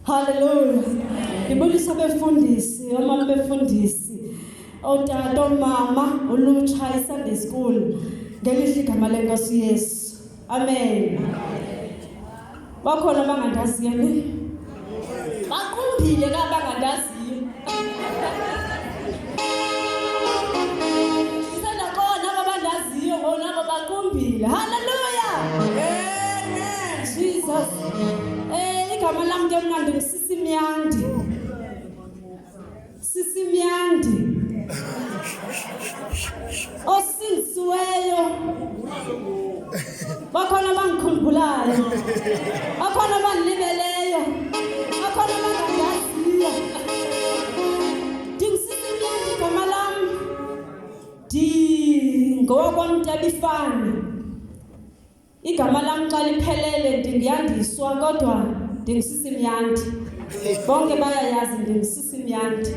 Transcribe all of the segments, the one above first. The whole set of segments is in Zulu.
Hallelujah. Ngibulisa befundisi, omama befundisi. Otata, mama, ulutsha eSunday school. Ngelihle igama lenkosi Yesu. Amen. Bakhona abangandaziyo ni? Baqumbile kabangandaziyo. Isanda khona ababandaziyo bona baqumbile. Hallelujah. Amen. Jesus. Igama lami ke mna ngumsisi Myandi. Sisi Myandi. Osindisiweyo. Bakhona abangikhumbulayo. Bakhona abangilibeleyo. Bakhona abangandaziyo. Ngumsisi Myandi igama lami. NgokwamTabifani. Igama lami xa liphelele ndingiyandiswa kodwa ndingusisi Myandi. Bonke bayayazi ndingusisi Myandi.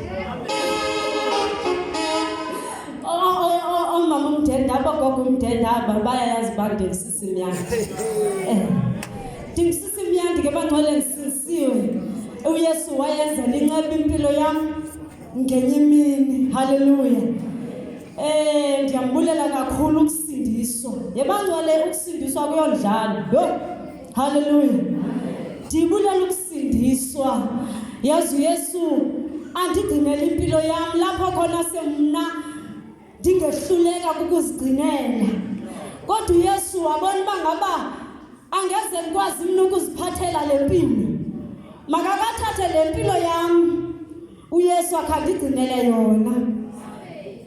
Mama umndendaba gogo umndendaba bayayazi ba ndingusisi Myandi. Ndingusisi Myandi ke bangcwele ngisisiwe. uYesu wayenza inqeba impilo yami ngenye imini. Hallelujah. Ndiyambulela kakhulu ukusindiswa. Yebangcwele ukusindiswa kuyondlala. Yo. Hallelujah. Ndibulela ukusindiswa. Yazi uYesu andigcinela impilo yami lapho khona semna ndingehluleka ukuzigcinela. Kodwa uYesu wabona bangaba angeze ngikwazi mina ukuziphathela lempilo. Makakathathe lempilo yami. uYesu akhandigcinele yona.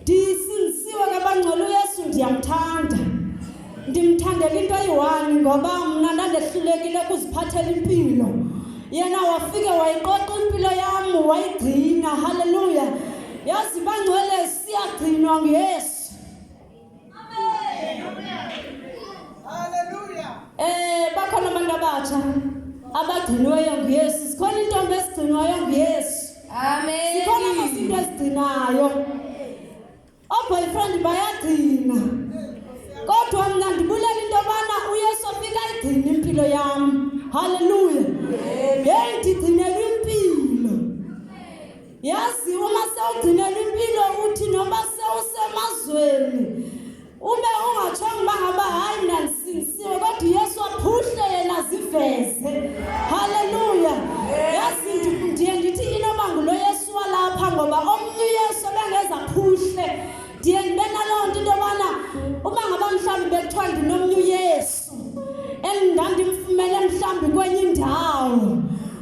Ndisindisiwe kabangcwele uYesu ndiyamthanda. Ndimthandela into eyi-1 ngoba mna ndandehlulekile ukuziphathela impilo. Yena wafike wayiqoqa impilo yami wayigcina. Hallelujah. Yazi bangcwele siyagcinwa nguYesu. Amen. Hallelujah. Bakhona abantu abatsha abagcinweyo nguYesu. Sikhona intombi ezigcinwayo nguYesu. Amen. Sikhona izinto ezigcinayo. Boyfriend bayagcina. Kodwa mna ndibulela into yobana uYesu afika ayigcina impilo yami. Hallelujah. Ndigcinela impilo. Yazi uma sewugcinela impilo uthi noba sewusemazweni ube ungatshongo bangaba hayi mina ndisindisiwe kodwa uYesu aphuhle yena ziveze. Hallelujah. Yazi ndiye ndithi inoba ngulo Yesu walapha ngoba omnye uYesu bengeza phuhle. Ndiye ndibe naloo nto into yobana uma ngaba mhlawumbi bekuthiwa ndinomnye uYesu endandimfumene mhlawumbi kwenye indawo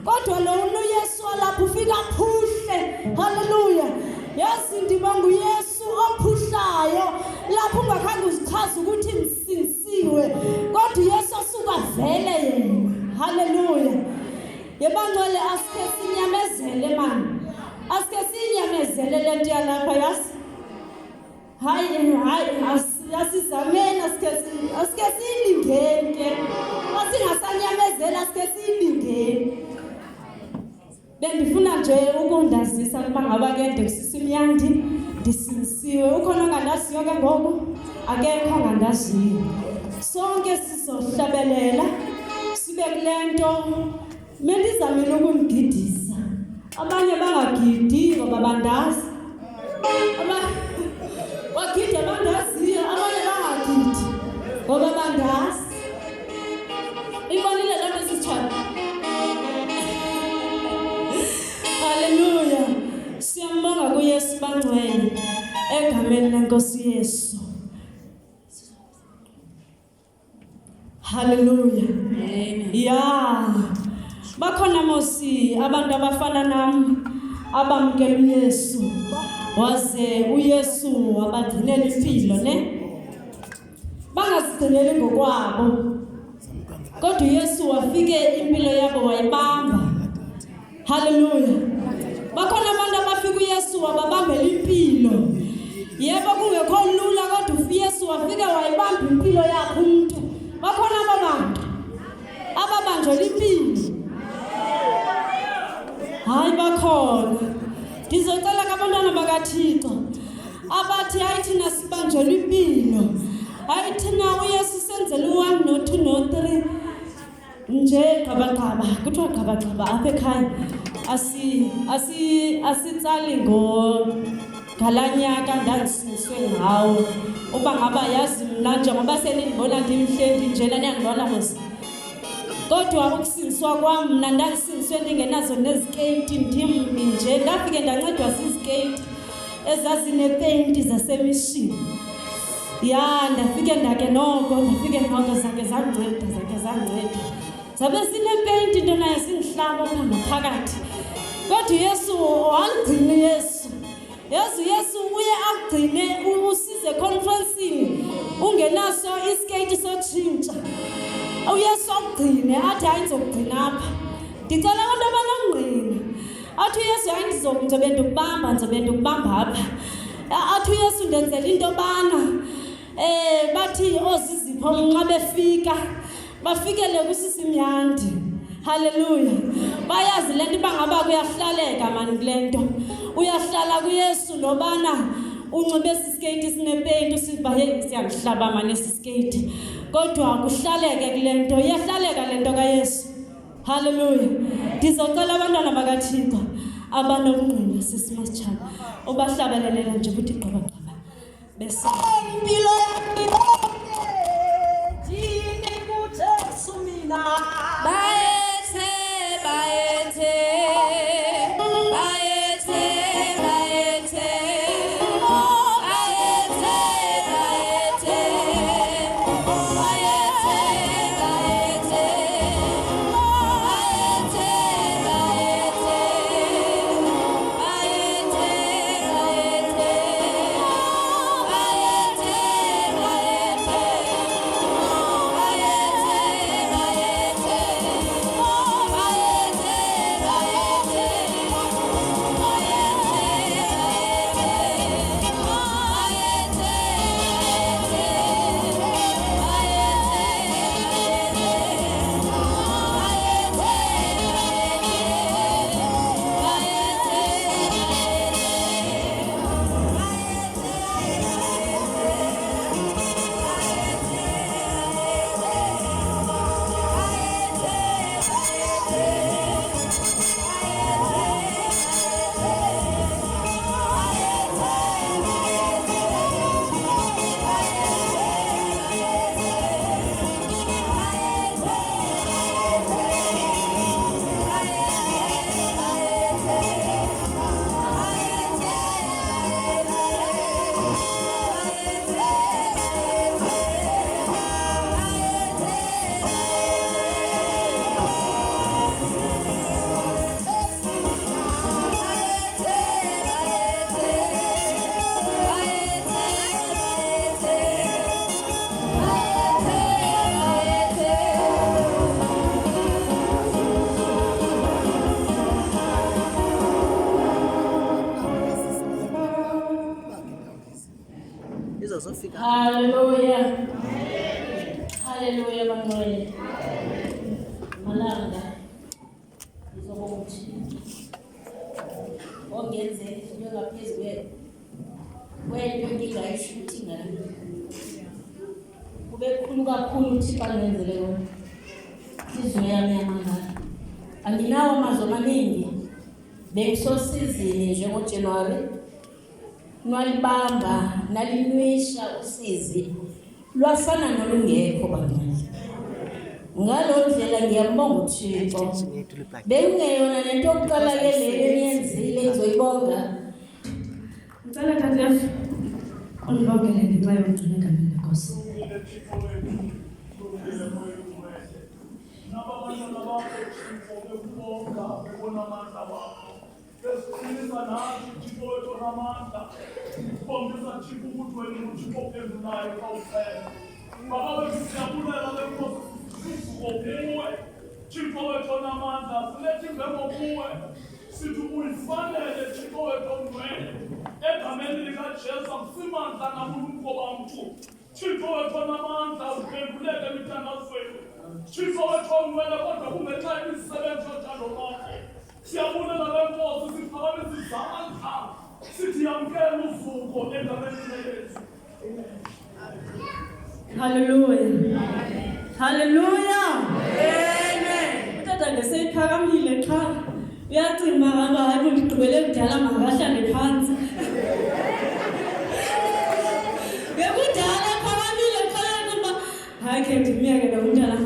kodwa lo uYesu walapha ufika phuhle. Hallelujah. Yazi ndibonga uYesu ophuhlayo lapho ungakhange uzichaze ukuthi ndisindisiwe kodwa uYesu asuka vele yena. Hallelujah. Yebangcwele asike sinyamezele man. Asike sinyamezele le nto yalapha yazi. Hayi asizameni asike silingeni. Asingasanyamezela asike silingeni. bendifuna nje ukundazisa ukuba ngaba ke ndisisimyandi ndisinisiwe. Ukhona ongandaziyo ke ngoku? Akekho ongandaziyo. Sonke sizohlabelela sibe kule nto mendizamile ukunigidisa. Abanye bangagidi ngoba bandazi. Bagide bandaziyo, abanye bangagidi ngoba bandazi. Ibonile lento sitshaba. Haleluya. Siyambonga kuYesu bangcwele egameni leNkosi Yesu. Haleluya. Amen. Ya. Bakhona mosi abantu abafana nami abamkela uYesu. Waze uYesu wabagcinela impilo ne? Bangazigcineli ngokwabo. Kodwa uYesu wafike impilo yabo wayibamba. Haleluya. Bakhona abantu abafika uYesu wababambela impilo. Yebo kungekho lula kodwa uYesu wafike wayibamba impilo yakhe umuntu. Bakhona abantu ababanjwe impilo. Hayi bakhona. Ngizocela abantwana bakaThixo abathi hayi thina sibanjelwe impilo. Hayi thina uYesu senzele u1 no2 no3 nje gabagaba kuthiwa gabagaba apha ekhaya asitsali ngalanyaka ndandisiniswe ngawo uba ngaba yazi mna njengoba senindibona ndimhlendi njena niyandibona mos. Kodwa ukusiniswa kwam mna ndandisiniswe ndingenazo nezikeyiti ndimbi nje ndafike ndancedwa zizikeyiti ezazinepeyinti zasemishini. Ya ndafike ndake noko zake zanceda zabe zinepeyinti into nayo sindihlaba apha ngaphakathi. Kodwa uYesu waligcina Yesu. Yesu uye agcine usize conferencing ungenaso iskate sotshintsha. uYesu agcine athi hayi ngizokugcina apha. Ndicela abantu abanongqina. Athi uYesu hayi ndizobe ndikubamba apha. Athi uYesu ndenzela into bana bathi ozizipho nxa befika bafikele kusisimyandi. Haleluya. Bayazi lento bangaba kuyahlaleka mani kulento. Uyahlala kuYesu lobana unxibe iskate sinepeyinti usiba hey siyahlaba mani iskate. Kodwa kuhlaleke kulento, iyahlaleka lento kaYesu. Haleluya. Ndizocela abantwana bakaThixo abanokungqina sisimasitshaba obahlabelelela nje ukuthi gqaba bese impilo yakhe jini kuThixo mina bayethe Hallelujah. Hallelujah bangcwele. Malanga. Izokuthi ngaphezulu kwento engingayishuthi ngayo. Kube khulu kakhulu uThixo angenzele yona. Inhliziyo yami yamangala. Anginawo amazwi amaningi. Bengisosizini njengoJanuary. Nwalibamba nalinwisha usizi. Lwafana nolungekho bangani. Ngalo ndlela ngiyambonga uThixo. Bengeyona lento yokuqala ke leyo eniyenzile ngizoyibonga. Ngicela tata unibongele ngenxa yomgcina egameni lenkosi. Thixo wethu onamandla, silethi ngemo kuwe, sithi uyifanele Thixo wethu ongcwele, egameni likaJesu akusimandla nabulumko bamntu. Thixo wethu onamandla, uphenduleke emithandazweni. Thixo wethu ongcwele, kodwa kungenxa yemisebenzi yothando lwakho. Siyabulela lenkosi, siphakamisa izandla, sithi yamkela usuku egameni lethu. Hallelujah. Hallelujah. Amen. Tata ngeseyiphakamile xa uyacinga abantu hayi kundigqibele kudala makahlale phansi. Bekudala phakamile xa kuba hayi ke ndimyeke lo mntana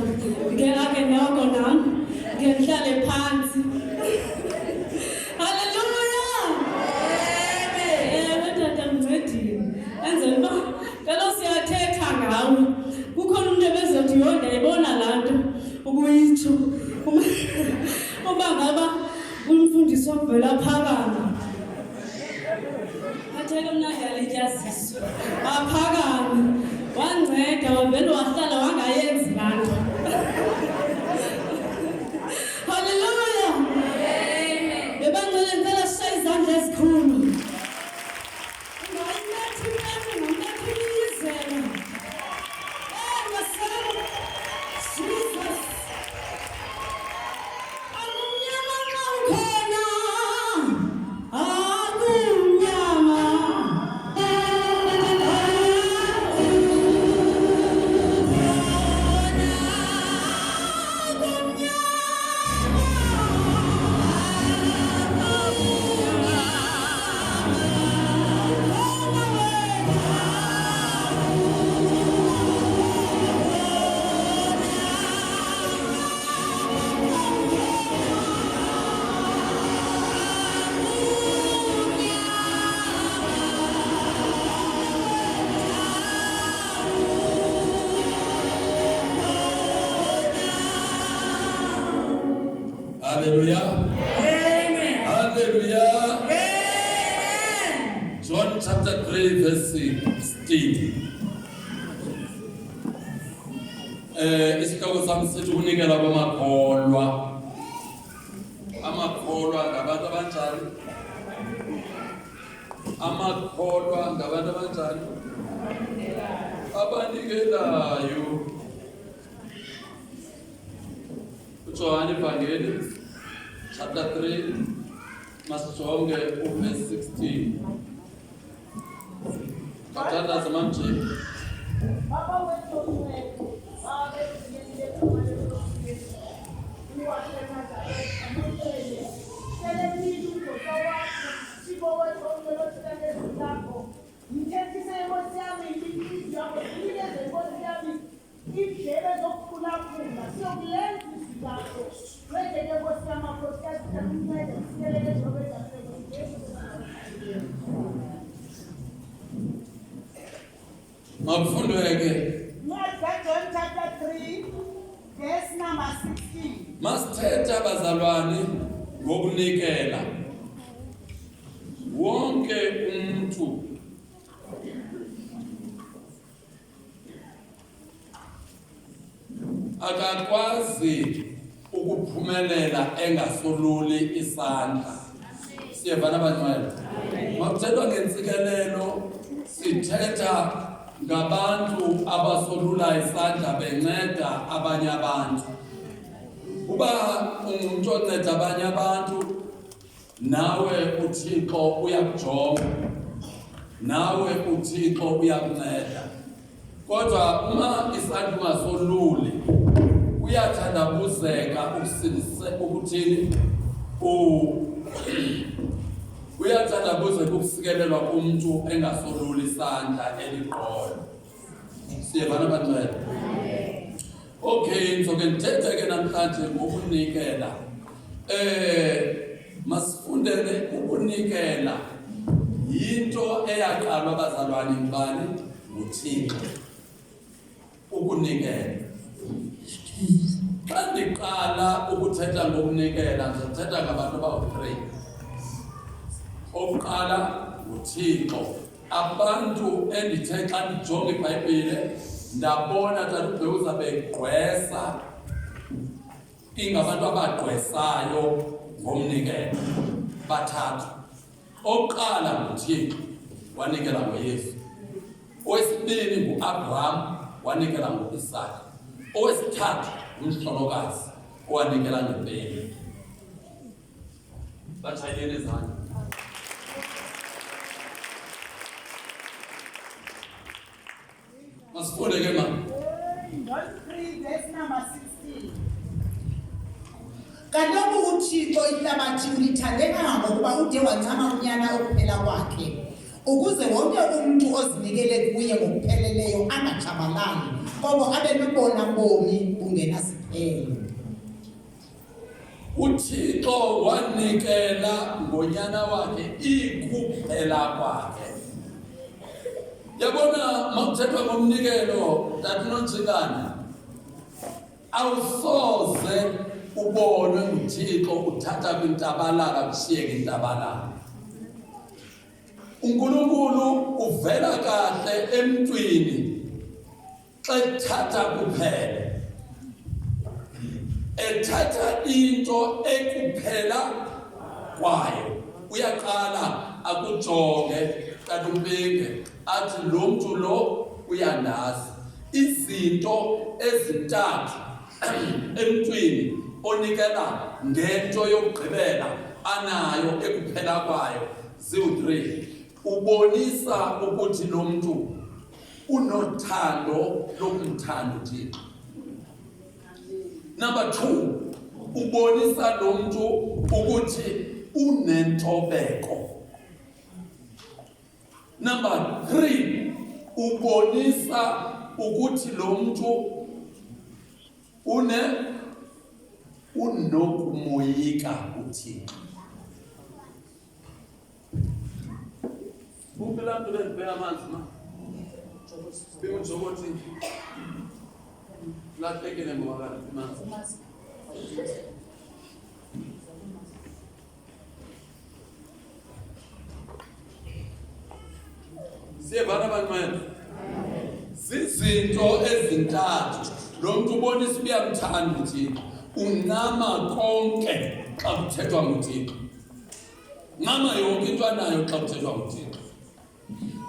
ngeke noko nam ngihlale phansi. Hallelujah. Amen. Tata mncedile. Enzela uba kaloku siyathetha ngawe. Kukhona umuntu ebezothi yonke ayibona laa nto ukuyitsho uba ngaba umfundisi wavela phakama athele mna ngiyalityaziso aphakame wanceda wavele wahlala wangayenzi laa nto. Haleluya. Bebangcwele ngicela sishaye izandla ezikhulu. Hallelujah. Amen. Hallelujah. Amen. John chapter 3 verse 16. Isihloko sami sithi ukunikela kwamakholwa. Amakholwa ngabantu abanjani? Amakholwa ngabantu abanjani? Abanikelayo. John Evangeli chapter 3 masijonge verse 16. Kathatha zamamje. Baba wethu omncane, babe siyile kumele kusize. Uwashe Nazareth, amutshele. Seleni ugogo wakho, Thixo wethu omncane othanda ezilapho. Ngithethise Nkosi yami impilo yakho, inikeze Nkosi yami indlela zokuphulaphula. Siyokulenza izwi lakho. Wenzeke Nkosi yami amakhosikazi akuncede sikelele ezobeza Makufundweke. John chapter 3 verse number 16. Masithetha bazalwane ngokunikela. Wonke umuntu akakwazi ukuphumelela engasoluli isandla. Siyavana abantwana. Makuthethwa ngentsikelelo sithetha ngabantu abasolula isandla benceda abanye abantu. Uba umuntu onceda abanye abantu nawe uThixo uyakujonga, nawe uThixo uyakunceda. Kodwa uma isandla ungasoluli uyathandabuzeka ukuthini uyathandabuzeka ukusikelelwa kumuntu engasoluli isandla eliqolo. Siyabana banceda. Okay, ngizoke ngithethe-ke namhlanje ngokunikela. Masifundele ukunikela. Yinto eyaqalwa abazalwane ngibani? nguThixo. Ukunikela. Xa ndiqala ukuthetha ngokunikela, ngizothetha ngabantu abawu-3. Okokuqala nguThixo. Abantu endithe xa ndijonga iBhayibhile ndabona uThixo begqwesa ingabantu abagqwesayo ngomnikelo. Bathathu. Okokuqala nguThixo, wanikela ngoYesu. Owesibili nguAbraham, wanikela ngoIsaka. Owesithathu umhlolokazi, owanikela ngempeli. Batshayele izandla. Masifunde ke mama. John 3 verse number 16. Kaloku uThixo ihlabathi ulithande ngokuba ude wancama unyana okuphela kwakhe, ukuze wonke umuntu ozinikele kuye ngokupheleleyo angatshabalali, kodwa abe nobona bomi bungenasiphelo. uThixo wanikela ngonyana wakhe ikuphela kwakhe. Yabona makuthethwa ngomnikelo tatinonjikana, awusoze ubone uThixo uthatha kwintabalala kushiyeke intabalala. uNkulunkulu uvela kahle emntwini xa ethatha kuphela. Ethatha into ekuphela kwayo. Uyaqala akujonge kanti umbeke athi lo muntu lo uyandazi. Izinto ezintathu emntwini onikela ngento yokugqibela anayo ekuphela kwayo ziwu-3. Ubonisa ukuthi lo muntu unothando lokumthanda uThixo. Number 2, ubonisa lo muntu ukuthi unentobeko. Number 3, ubonisa ukuthi lo muntu unokumoyika uThixo. Ukela nto lendibeka amanzi ma. Bingujokothi. Lahlekele ngoba amanzi. Siyabana bantwana. Zizinto ezintathu. Lo muntu ubonisa uyamthanda uThixo. Uncama konke xa kuthethwa ngoThixo. Ncama yonke into anayo xa kuthethwa ngoThixo.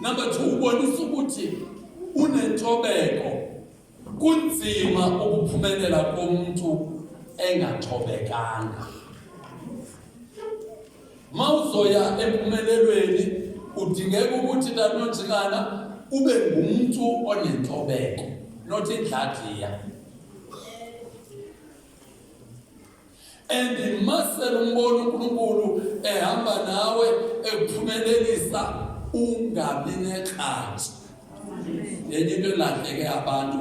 Number 2, ubonisa ukuthi unentobeko. Kunzima ukuphumelela komuntu engathobekanga. Mawuzoya empumelelweni udingeka ukuthi tanonjikana ube ngumuntu onentobeko, not indladiya. And masela umbona uNkulunkulu ehamba nawe ekuphumelelisa ungabi nekhathi. Yenye into elahleke abantu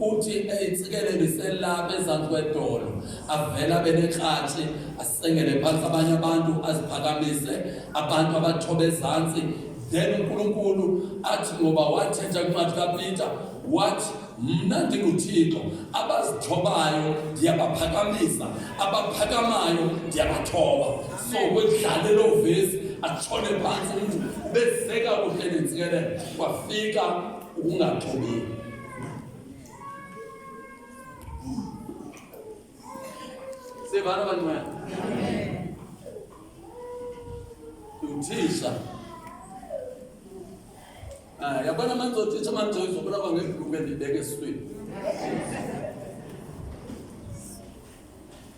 uthi eyitsikelelise lapha ezantsi kwedolo, avela benekhathi asengele phansi abanye abantu aziphakamise abantu abathobe ezantsi. Then uNkulunkulu athi ngoba wathetha kwincwadi kaPeter wathi mna ndinguThixo, abazithobayo ndiyabaphakamisa, abaphakamayo ndiyabathoba. So kwedlale lo vesi atshone phansi umuntu ubeseka kuhle nentsikelelo kwafika ukungathobeki. Sivana bantwana. Uthisha. Yabona manje uthisha manje uzobona kwangegrupe ndibeke eswini.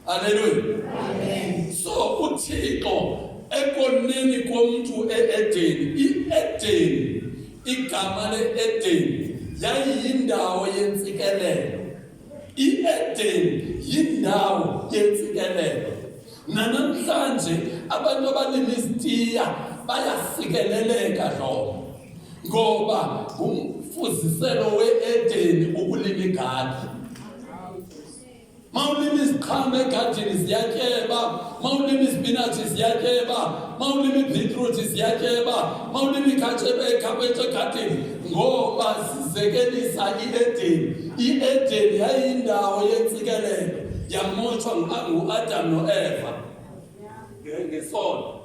Hallelujah. Amen. So uThixo ekoneni komuntu e-Edeni. I-Edeni, igama le-Edeni yayiyindawo yentsikelelo. I-Edeni yindawo yentsikelelo. Namhlanje abantu abalima izitiya bayasikeleleka lo, ngoba umfuziselo we-Edeni ukulima igadi. Mawulima iziqhamo egadini ziyatyeba, mawulima izipinatshi ziyatyeba, mawulima ibhitruthi ziyatyeba, mawulima ikhaphetshu egadini, ngoba sizekelisa i-Edeni. I-Edeni yayindawo yentsikelelo, yamotshwa ngu-Adam no-Eva ngesono.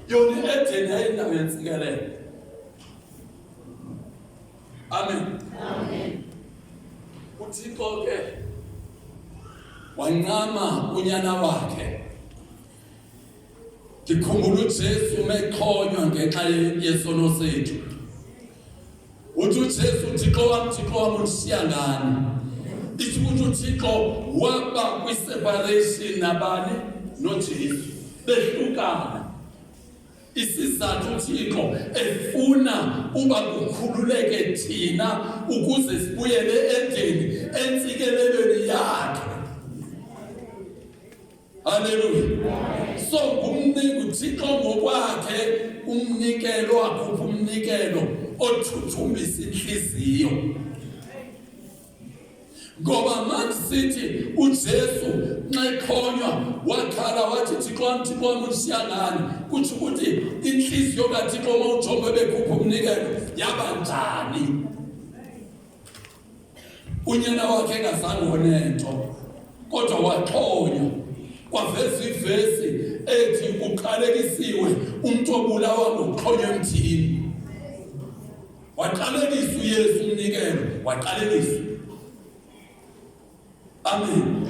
Yona i-Edeni yayindawo yentsikelelo. Amen. Amen. uThixo ke wanqama unyana wakhe. Ngikhumbula uJesu mexhonywa ngenxa yesono sethu. Uthi uJesu, Thixo wami undishiya ngani? Ithi ukuthi uThixo waba kwi-separation nabani? NoJesu, behlukana. Isizathu uThixo efuna uba kukhululeke thina ukuze sibuyele eEdeni, entsikelelweni yakhe. Hallelujah. So uThixo ngokwakhe umnikelo, wakhupha umnikelo othuthumbisa inhliziyo. Ngoba manje sithi uJesu nxa ekhonywa wakhala wathi Thixo wami undishiya ngani, kuthi ukuthi inhliziyo kaThixo mawujonge bekhupha umnikelo yaba njani. Unyana wakhe engazange onento, kodwa waxhonywa. Kwaveza ivesi ethi uqalekisiwe umuntu obulawa ngokuxhonywa emthini. Waqalekisa uYesu umnikelo, waqalekisa. Amen.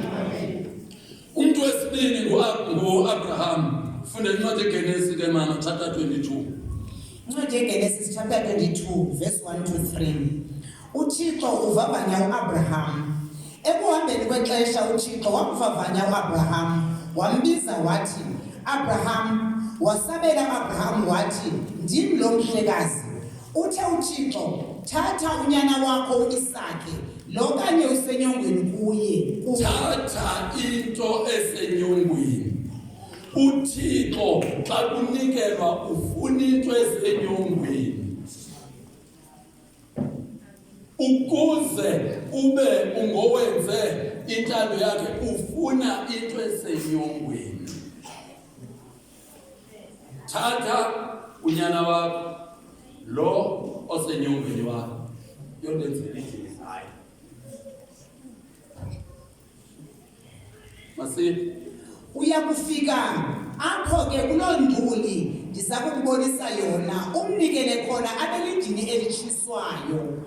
Umuntu wesibini ngu-Abraham. Funda incwadi eGenesis ke mama, chapter 22. Incwadi yeGenesis chapter 22 verse 1 to 3. uThixo uvavanya uAbraham. Ekuhambeni kwexesha uThixo wamvavanya uAbraham, wambiza wathi, Abraham. Wasabela uAbraham wathi, ndim lo mhlekazi. Uthe uThixo, thatha unyana wakho uIsaki, lo kanye usenyongweni kuye. Thatha into esenyongweni. uThixo xa kunikelwa ufuna into esenyongweni. Ukuze ube ungowenze intando yakhe ufuna into esenyongweni. Thatha unyana wakho lo osenyongweni wakho, yondenzele hayi. Masi Uyakufika apho ke kuloo nduli ndiza kukubonisa yona, umnikele khona abelidini elitshiswayo.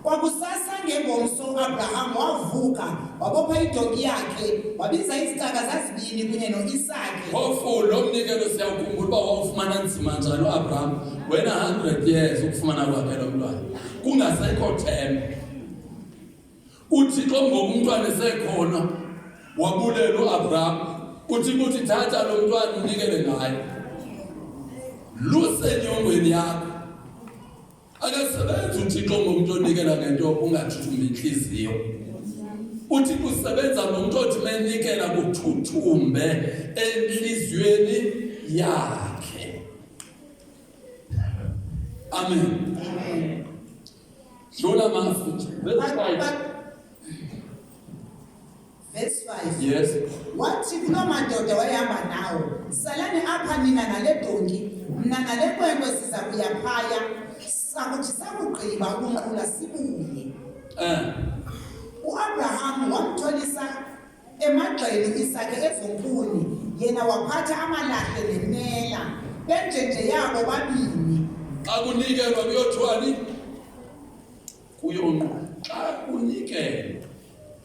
Kwakusasa ngengomso uAbraham wavuka, wabopha idonki yakhe, wabiza izicaka zazibini kunye noIsaki. Phofu lo mnikelo siyakhumbula uba wawufumana nzima njani uAbraham wena 100 years ukufumana kwakhe lo mntwana, kungasekho themba. uThixo ngokumntwana esekhona wabulela uAbraham, uthi thatha lo mntwana unikele ngaye. Lusenyongweni yakho. Akasebenzi uThixo ngomuntu onikela ngento ungathuthumbi inhliziyo. uThixo usebenza ngomuntu othi menikela kuthuthumbe enhliziyweni yakhe. Amen. Dlula mafutha. Verse 5. Yes. Wathi kuloo madoda wayehamba nawo, salani apha nina nale donki, mna nale nkwenkwe siza kuya phaya, sakuthi sakugqiba ukunqula sibuye. uAbraham wamtholisa emagxeni uIsaki ezonkuni, yena waphatha amalahle nemela, benjenje yabo babini. Xa kunikelwa kuyothiwani? Kuyonqula.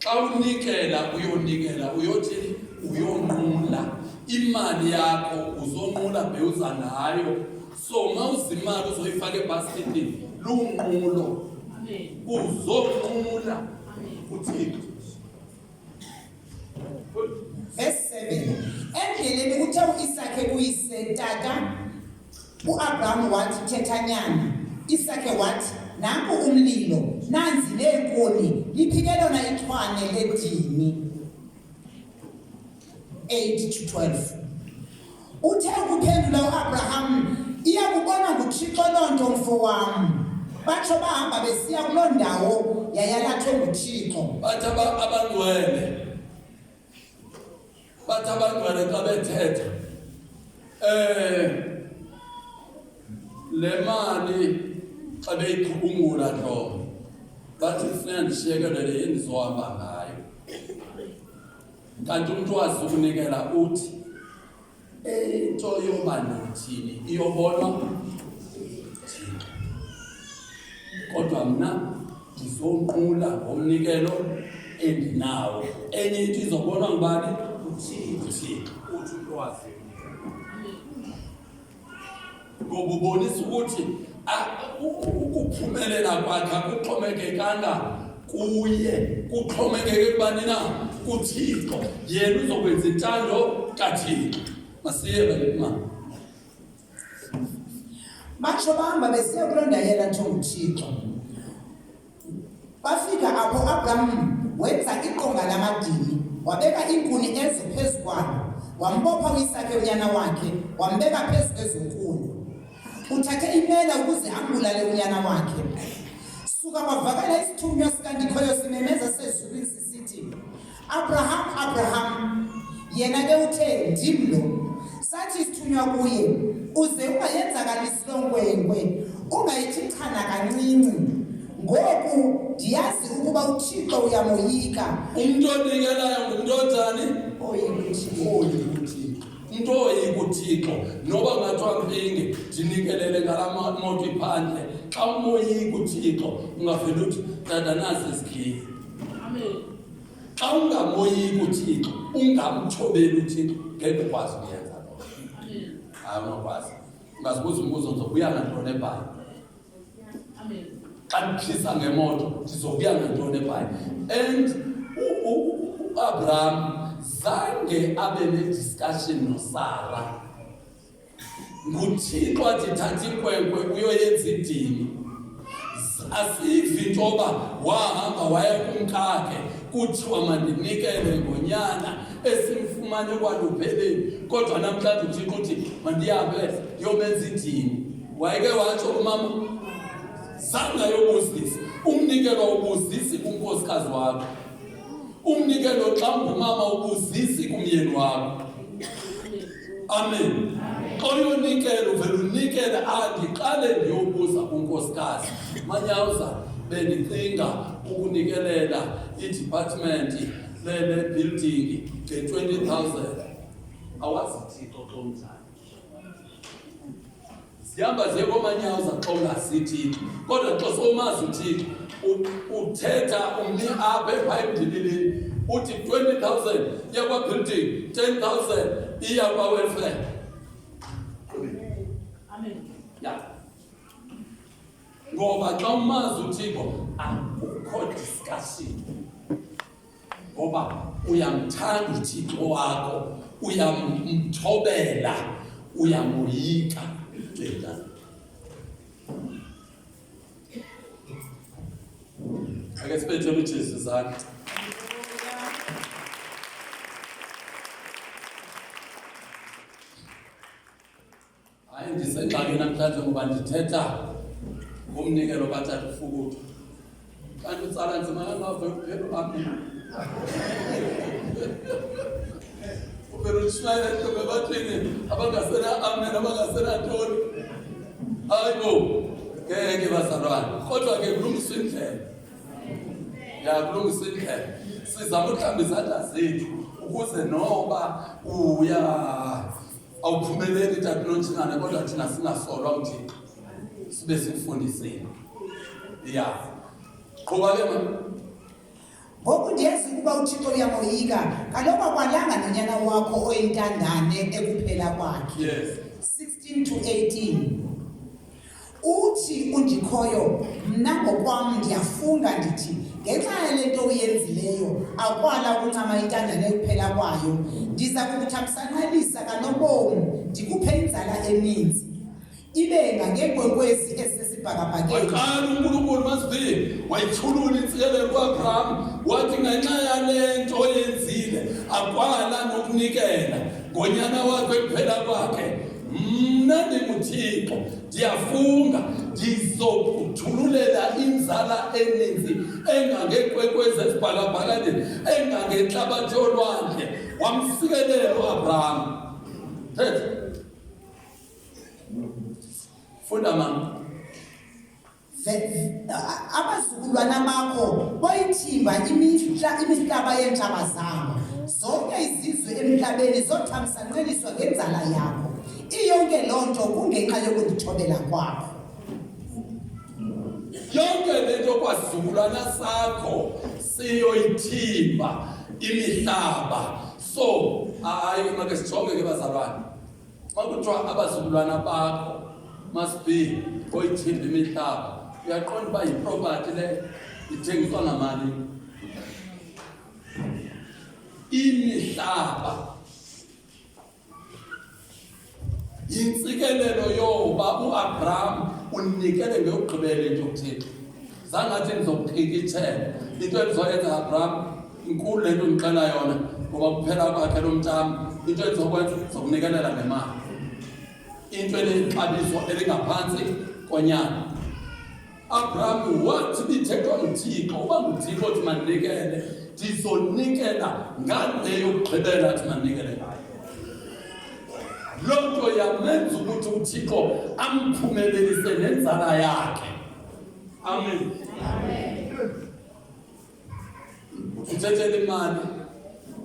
Xa unikela uyonikela, uyothi uyonqula. Imali yakho uzonqula bewuza ngayo. So mawuzimali uzoyifaka ebasketini, lunqulo. Uzonqula uThixo. Verse 7. endleleni uthe u-Isake kuyise tata u-Abraham wathi thethanyana. Isake wathi nanku umlilo nanzi neenkuni liphike lona ixhwane ledini. 8-12 uthe ukuphendula u-Abraham iyakubona nguThixo lonto mfo wami. Batsho bahamba besiya kuloo ndawo yayalathwe nguThixo. Bathi abangcwele xa bethetha le mali xa beyiqhumula hlobo bathi kufuneka ndishiyekelele endizohamba ngayo. Kanti umntu wazi ukunikela uthi into yoba nothini iyobonwa Thixo. Kodwa mna ndizonqula ngomnikelo endinawo. Enye into izobonwa ngubani? uThixo. Uthi umntu wazi ngoba ubonisa ukuthi ukuphumelela kwakhe akuxhomekekanga kuye, kuxhomekeke kubani na? kuThixo. Yena uzokwenza intando kaThixo. Masiyeke mama. Batsho bahamba besiya kuloo ndawo yalathwe nguThixo. Bafika apho Abraham wenza iqonga lamadini, wabeka iinkuni ezo phezu kwalo, wambopha u-Isake unyana wakhe, wambeka phezu kwezonkuni. Uthathe imela ukuze ambulale unyana wakhe. Suka kwavakala isithunywa sikandikhoyo simemeza sezulwini sisithi, Abraham, Abraham. Yena ke uthe ndim lo. Sathi isithunywa kuye, uze ungayenzakalisi loo nkwenkwe, ungayithi chana kancinci. Ngoku ndiyazi ukuba uThixo uyamoyika. Umntu onikelayo ngumntu onjani? OyikuThixo. Umntu oyikuThixo. Noba ngathiwa mpinge ndinikelele ngala moto iphandle. Xa umoyika uThixo ungavele uthi tata nasi isikhizi. Amen. Xa ungamoyika uThixo, ungamthobeli uThixo, ngeke ukwazi ukuyenza loo. Amen. Hayi ungakwazi. Ungazibuza umbuzo uzobuya ngantoni eBhayibhile? Amen. Xa ndiphisa ngemoto ndizobuya ngantoni eBhayibhile? And uAbraham zange abe ne-discussion noSara. nguThixo athi thatha inkwenkwe uyoyenza idini. Asivi into yoba wahamba waya kumkakhe kuthiwa mandinikele ngonyana esimfumane kwalupheleni. Kodwa namhlanje uThixo uthi mandihambe ndiyomenza idini. Wayeke watsho umama zanga yobuzisa. Umnikelo ubuzisi kunkosikazi wakho. Umnikelo xa ungumama ubuzisi kumyeni wakho. Amen. Xa uyonikela uvele unikele andiqale ndiyobuza kunkosikazi. Manyawuza bendicinga ukunikelela i-department le-building nge-20,000. Awazi Thixo xa unjani. Sihamba nje komanyawuza xa ungasithi. Kodwa xa somazi uThixo uthetha umni apha eBhayibhilini uthi 20,000 yakwa building, 10,000 iya kwa welfare. Amen. Ya. Ngoba xa umazi uThixo akukho discussion. Ngoba uyamthanda uThixo wakho, uyamthobela, uyamoyika. Ake sibethele uJesu izandla. Hayi ndisengxakini namhlanje ngoba ndithetha ngomnikelo kaTata uFukuthu. Kanti utsala nzima kangave kuphela amen. Uvele ushayela ehloko ebathini abangasela amen abangasela ntoni. Hayibo ngeke bazalwane. Kodwa-ke kulungiswa indlela. Ya kulungiswa indlela. Sizama ukuhlamba izandla zethu ukuze noba awuphumeleli tata nontshingane kodwa thina singasolwa uThixo. Sibe sikufundisile. Ya. Qhuba ke mama. Ngoku ndiyazi ukuba uThixo uyamoyika. Kaloku akwalanga nonyana wakho oyintandane ekuphela kwakhe. Yes. 16-18. uthi undikhoyo mna ngokwam ndiyafunga ndithi ngenxa yale nto uyenzileyo akwala ukuncama intandane ekuphela kwayo ndiza kukuthamsanqelisa kanobomi ndikuphe inzala eninzi ibe ngangeenkwenkwezi ezisesibhakabhakeni. Waqala uNkulunkulu masibe wayithulula intsikelelo kuAbraham wathi ngenxa yale nto oyenzile akwala nokunikela ngonyana wakho ekuphela kwakhe mna ndinguThixo ndiyafunga ndizokuthululela inzala eninzi engangeenkwenkwezi ezibhakabhakeni engangenhlabathi yolwandle wamsikelela uAbraham. Funda mama. Abazukulwana bakho boyithimba imihlaba yenhlaba zabo zonke izizwe emhlabeni zothamsanqeliswa ngenzala yakho iyonke loo nto kungenxa yokundithobela kwakho. Yonke lento kwasizukulwana sakho siyoyithimba imihlaba. So hayi make sijonge ke bazalwane makuthiwa abazukulwana bakho must be oyithimba imihlaba uyaqonda uba yiproperty le ithengiswa ngamali. Imihlaba intsikelelo yoba uAbraham unikele ngeyokugqibela into yokuthixo zangathi ndizokuphikithela into endizoyenza Abraham inkulu lento ndixela yona ngoba kuphela kwakhe lo mntana into endizokwenza zokunikelela ngemali into enexabiso elingaphansi konyana. Abraham wathi bithethwa nguThixo uba nguThixo othi mandinikele ndizonikela ngale yokugqibela athi mandinikele ngayo. Loo nto yamenza ukuthi uThixo amphumelelise nenzala yakhe. Amen. Uthethele imali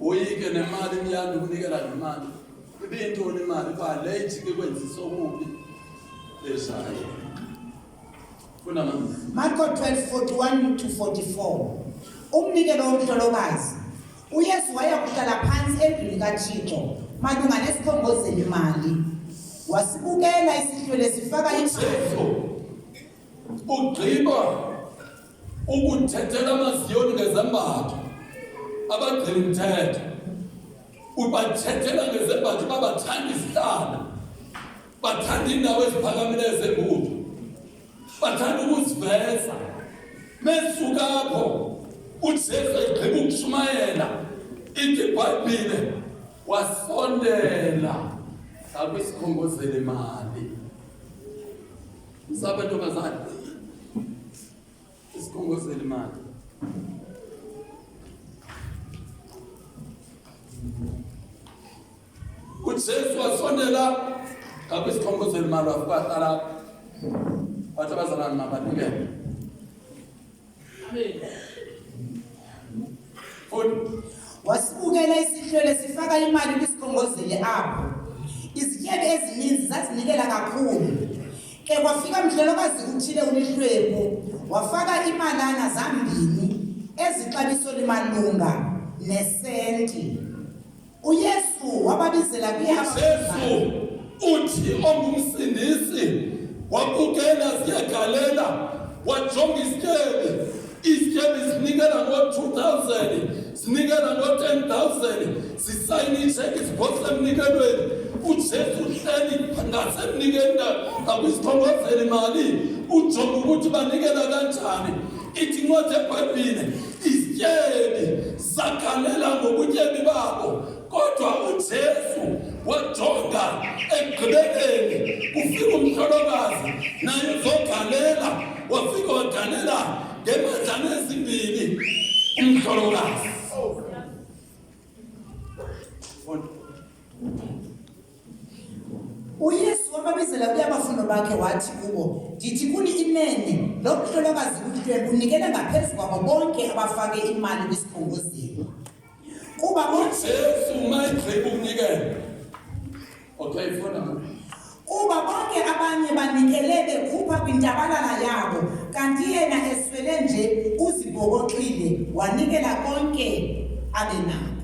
uyike nemali imiyanda ukunikela ngemali ibintoni imali ba late ke kwenzisa okubi esayo. Funa mama. Marko 12:41 to 44. Umnikelo womhlolokazi. uYesu wayakuhlala phansi endlini kaThixo malunga nesikhongozeli imali. Wasibukela isihlwele sifaka imali. Ugqiba ukuthethela amaziyoni ngezembatho abagcina umthetho ubathethela ngezembatho babathanda isihlalo bathanda indawo eziphakamileyo zebutho bathanda ukuziveza mesuka apho uJesu egqiba ukushumayela ithi iBhayibhile wasondela akwisikhongozeli imali. Sabe ntombazana isikhongozeli imali uJesu wasondela akwisikhongozeli imali wafika hlala wathi abazalwane mabanikele. Wasibukela isihlwele sifaka imali kwisikhongozeli apho. Izityebi ezininzi zazinikela kakhulu. Ke kwafika umhlolokazi uthile ulihlwempu wafaka imalana zambini ezixabiso limalunga nesenti. uYesu wababizela uJesu uthi ongumsindisi wabukela siyagalela wajonga isityebi sinikela ngo-2,000 sinikela ngo-10,000 sisayine icheki siphose emnikelweni. uJesu uhleli ngasemnikeni ngakwisikhongozeli imali ujonga ukuthi banikela kanjani. Ithi incwadi eBhayibhile isityebi zagalela ngobutyebi babo kodwa uJesu wajonga ekugqibeleni kufika umhlolokazi naye uzogalela wafika wagalela ngemadlana ezimbini umhlolokazi. uYesu wababizela kuyabafundo bakhe wathi kubo ndithi kuni inene lo mhlolokazi ulihlwempu unikele ngaphezu kwabo bonke abafake imali kwisikhongozeli kuba uJesu mayigqiba ukunikela. Okay funa kuba bonke abanye banikele bekhupha kwintabalala yabo kanti yena eswele nje uzibhokoxile wanikela konke abenako.